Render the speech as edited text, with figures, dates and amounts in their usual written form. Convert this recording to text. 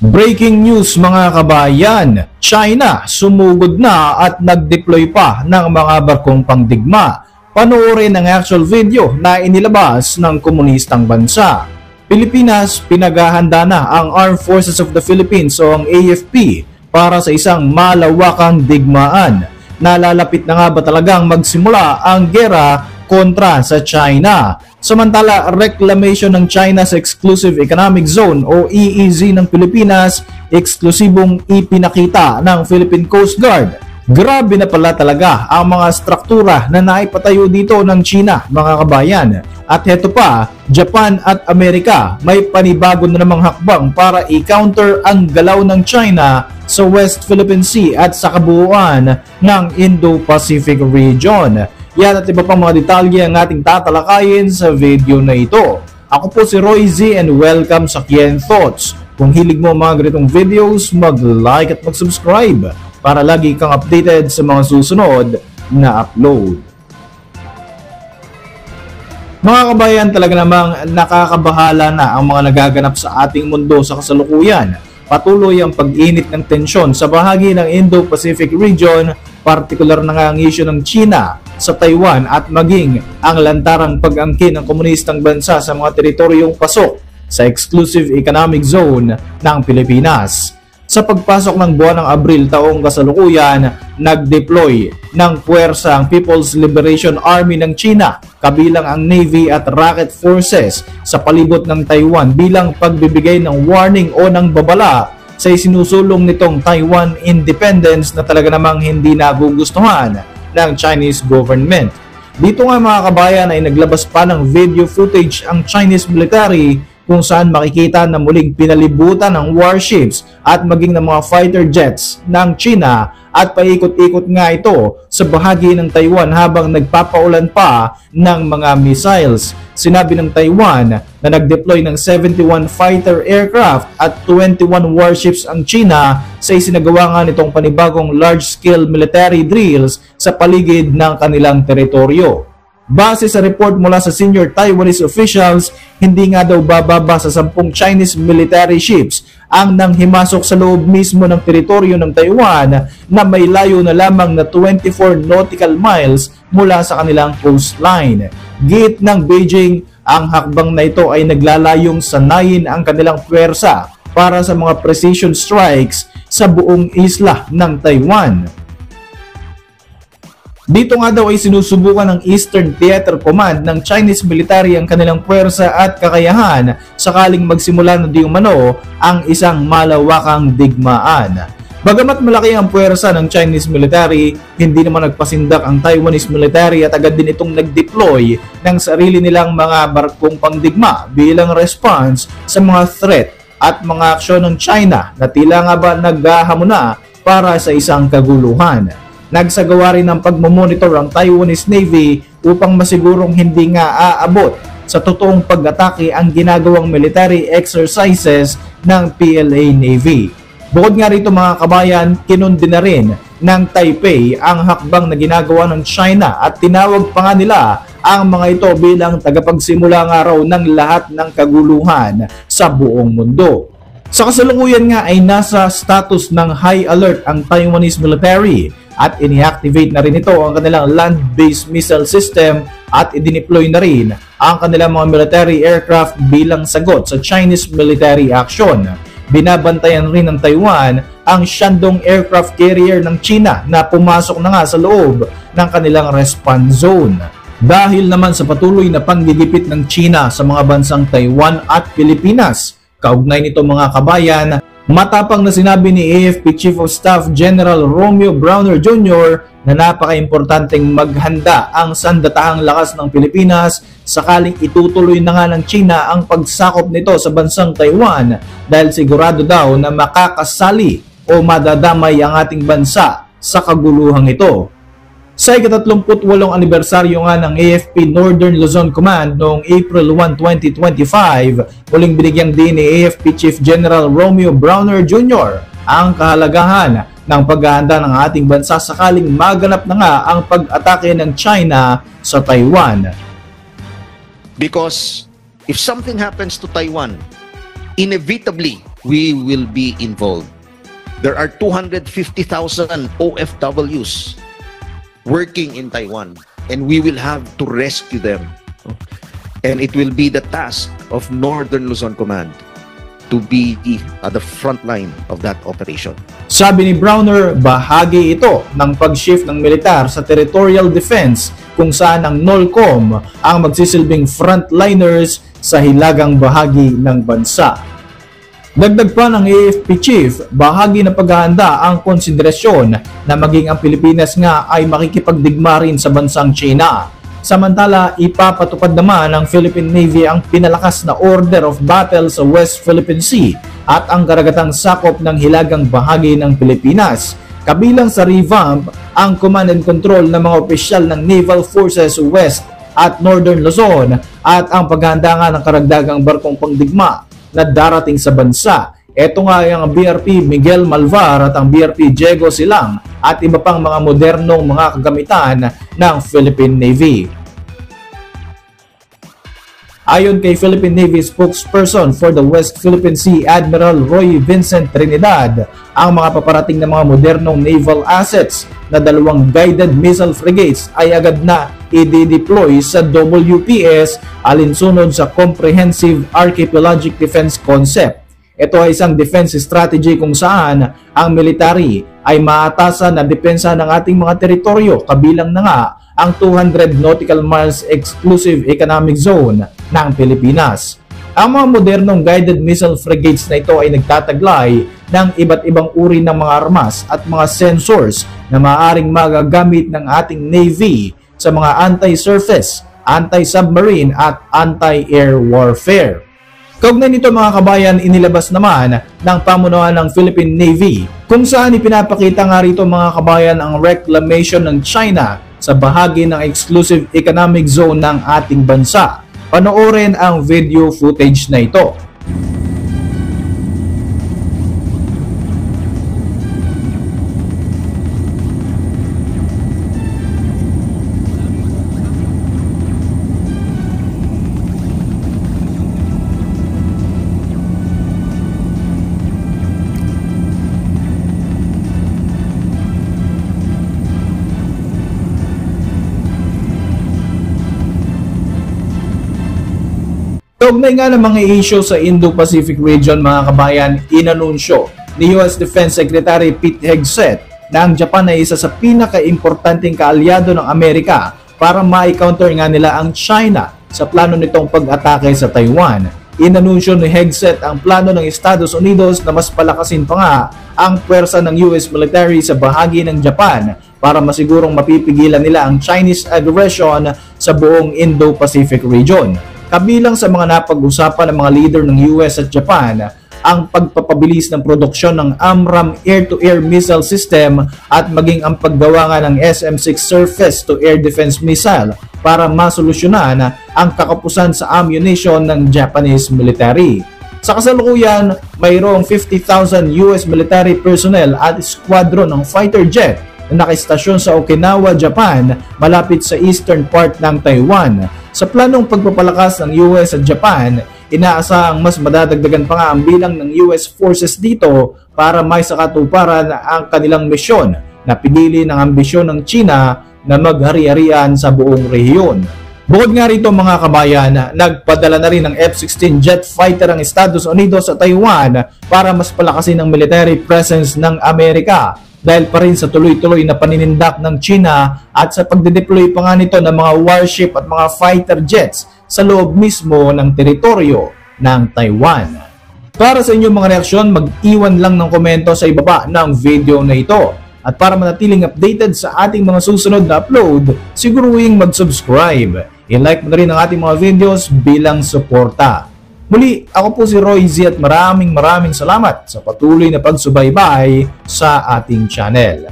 Breaking news mga kabayan, China sumugod na at nag-deploy pa ng mga barkong pangdigma. Panoorin ang actual video na inilabas ng komunistang bansa. Pilipinas, pinaghahanda na ang Armed Forces of the Philippines o ang AFP para sa isang malawakang digmaan. Nalalapit na nga ba talagang magsimula ang gera kontra sa China? Samantala, reclamation ng China sa Exclusive Economic Zone o EEZ ng Pilipinas, eksklusibong ipinakita ng Philippine Coast Guard. Grabe na pala talaga ang mga struktura na naipatayo dito ng China, mga kabayan. At heto pa, Japan at Amerika may panibago na namang hakbang para i-counter ang galaw ng China sa West Philippine Sea at sa kabuuan ng Indo-Pacific region. Yan at iba pang mga detalye ang ating tatalakayin sa video na ito. Ako po si Roy Z and welcome sa Kien Thoughts. Kung hilig mo mga ganitong videos, mag-like at mag-subscribe para lagi kang updated sa mga susunod na upload. Mga kabayan, talaga namang nakakabahala na ang mga nagaganap sa ating mundo sa kasalukuyan. Patuloy ang pag-init ng tensyon sa bahagi ng Indo-Pacific region, partikular na nga ang issue ng China sa Taiwan at maging ang lantarang pag-angkin ng komunistang bansa sa mga teritoryong pasok sa Exclusive Economic Zone ng Pilipinas. Sa pagpasok ng buwan ng Abril taong kasalukuyan, nag-deploy ng puwersa ang People's Liberation Army ng China kabilang ang Navy at Rocket Forces sa palibot ng Taiwan bilang pagbibigay ng warning o ng babala sa isinusulong nitong Taiwan independence na talaga namang hindi nagugustuhan ng Chinese government. Dito nga mga kabayan ay naglabas pa ng video footage ang Chinese military kung saan makikita na muling pinalibutan ng warships at maging ng mga fighter jets ng China at paikot-ikot nga ito sa bahagi ng Taiwan habang nagpapaulan pa ng mga missiles. Sinabi ng Taiwan na nag-deploy ng 71 fighter aircraft at 21 warships ang China sa isinagawa nga nitong panibagong large-scale military drills sa paligid ng kanilang teritoryo. Base sa report mula sa senior Taiwanese officials, hindi nga daw bababa sa 10 Chinese military ships ang nanghimasok sa loob mismo ng teritoryo ng Taiwan na may layo na lamang na 24 nautical miles mula sa kanilang coastline. Giit ng Beijing, ang hakbang na ito ay naglalayong sanayin ang kanilang puwersa para sa mga precision strikes sa buong isla ng Taiwan. Dito nga daw ay sinusubukan ng Eastern Theater Command ng Chinese military ang kanilang puwersa at kakayahan sakaling magsimula na di umano ang isang malawakang digmaan. Bagamat malaki ang puwersa ng Chinese military, hindi naman nagpasindak ang Taiwanese military at agad din itong nag-deploy ng sarili nilang mga barkong pangdigma bilang response sa mga threat at mga aksyon ng China na tila nga ba naghahamon para sa isang kaguluhan. Nagsagawa rin ng pagmamonitor ang Taiwanese Navy upang masigurong hindi nga aabot sa totoong pag-atake ang ginagawang military exercises ng PLA Navy. Bukod nga rito mga kabayan, kinundi na rin ng Taipei ang hakbang na ginagawa ng China at tinawag pa nga nila ang mga ito bilang tagapagsimula nga raw ng lahat ng kaguluhan sa buong mundo. Sa kasalukuyan nga ay nasa status ng high alert ang Taiwanese military at ini-activate na rin ito ang kanilang land-based missile system at idineploy na rin ang kanilang mga military aircraft bilang sagot sa Chinese military action. Binabantayan rin ng Taiwan ang Shandong aircraft carrier ng China na pumasok na nga sa loob ng kanilang response zone. Dahil naman sa patuloy na panggigipit ng China sa mga bansang Taiwan at Pilipinas, kaugnay nito mga kabayan, matapang na sinabi ni AFP Chief of Staff General Romeo Browner Jr. na napaka-importanteng maghanda ang sandatahang lakas ng Pilipinas sakaling itutuloy na nga ng China ang pagsakop nito sa bansang Taiwan dahil sigurado daw na makakasali o madadamay ang ating bansa sa kaguluhang ito. Sa ika-38 anibersaryo nga ng AFP Northern Luzon Command noong April 1, 2025, muling binigyang din ni AFP Chief General Romeo Browner Jr. ang kahalagahan ng paghahanda ng ating bansa sakaling maganap na nga ang pag-atake ng China sa Taiwan. Because if something happens to Taiwan, inevitably we will be involved. There are 250,000 OFWs working in Taiwan, and we will have to rescue them. And it will be the task of Northern Luzon Command to be at the front line of that operation. Sabi ni Browner, bahagi ito ng pag-shift ng militar sa territorial defense kung saan ang NOLCOM ang magsisilbing frontliners sa hilagang bahagi ng bansa. Dagdag pa ng AFP chief, bahagi na paghahanda ang konsiderasyon na maging ang Pilipinas nga ay makikipagdigma rin sa bansang China. Samantala, ipapatupad naman ng Philippine Navy ang pinalakas na order of battle sa West Philippine Sea at ang karagatang sakop ng hilagang bahagi ng Pilipinas. Kabilang sa revamp ang command and control ng mga opisyal ng Naval Forces West at Northern Luzon at ang paghahanda nga ng karagdagang barkong pangdigma na darating sa bansa. Ito nga ang BRP Miguel Malvar at ang BRP Diego Silang at iba pang mga modernong mga kagamitan ng Philippine Navy. Ayon kay Philippine Navy spokesperson for the West Philippine Sea, Admiral Roy Vincent Trinidad, ang mga paparating na mga modernong naval assets na 2 guided missile frigates ay agad na i-deploy sa WPS alinsunod sa Comprehensive Archipelagic Defense Concept. Ito ay isang defense strategy kung saan ang military ay maatasan na depensa ng ating mga teritoryo, kabilang na nga ang 200 nautical miles exclusive economic zone ng Pilipinas. Ang mga modernong guided missile frigates na ito ay nagtataglay ng iba't ibang uri ng mga armas at mga sensors na maaaring magagamit ng ating Navy sa mga anti-surface, anti-submarine at anti-air warfare. Kaugnay nito mga kabayan, inilabas naman ng pamunuan ng Philippine Navy kung saan ipinapakita nga rito mga kabayan ang reclamation ng China sa bahagi ng exclusive economic zone ng ating bansa. Panoorin ang video footage na ito. Kaugnay nga ng mga issue sa Indo-Pacific region mga kabayan, inanunsyo ni US Defense Secretary Pete Hegseth na ang Japan ay isa sa pinaka-importanting kaalyado ng Amerika para ma-counter nga nila ang China sa plano nitong pag-atake sa Taiwan. Inanunsyo ni Hegseth ang plano ng Estados Unidos na mas palakasin pa nga ang pwersa ng US military sa bahagi ng Japan para masigurong mapipigilan nila ang Chinese aggression sa buong Indo-Pacific region. Kabilang sa mga napag-usapan ng mga leader ng US at Japan ang pagpapabilis ng produksyon ng AMRAAM air-to-air missile system at maging ang paggawa nga ng SM-6 surface-to-air defense missile para masolusyonan ang kakapusan sa ammunition ng Japanese military. Sa kasalukuyan, mayroong 50,000 US military personnel at squadron ng fighter jet na nakistasyon sa Okinawa, Japan, malapit sa eastern part ng Taiwan. Sa planong pagpapalakas ng US at Japan, inaasahang mas madadagdagan pa nga ang bilang ng US forces dito para may sakatuparan ang kanilang misyon na pigilin ang ambisyon ng China na maghari-harian sa buong rehiyon. Bukod nga rito mga kabayan, nagpadala na rin ng F-16 jet fighter ang Estados Unidos sa Taiwan para mas palakasin ang military presence ng Amerika dahil pa rin sa tuloy-tuloy na paninindak ng China at sa pagde-deploy pa nga nito ng mga warship at mga fighter jets sa loob mismo ng teritoryo ng Taiwan. Para sa inyong mga reaksyon, mag-iwan lang ng komento sa ibaba ng video na ito. At para manatiling updated sa ating mga susunod na upload, siguruhing mag-subscribe. I-like mo na rin ang ating mga videos bilang suporta. Muli, ako po si Roy Z at maraming salamat sa patuloy na pagsubaybay sa ating channel.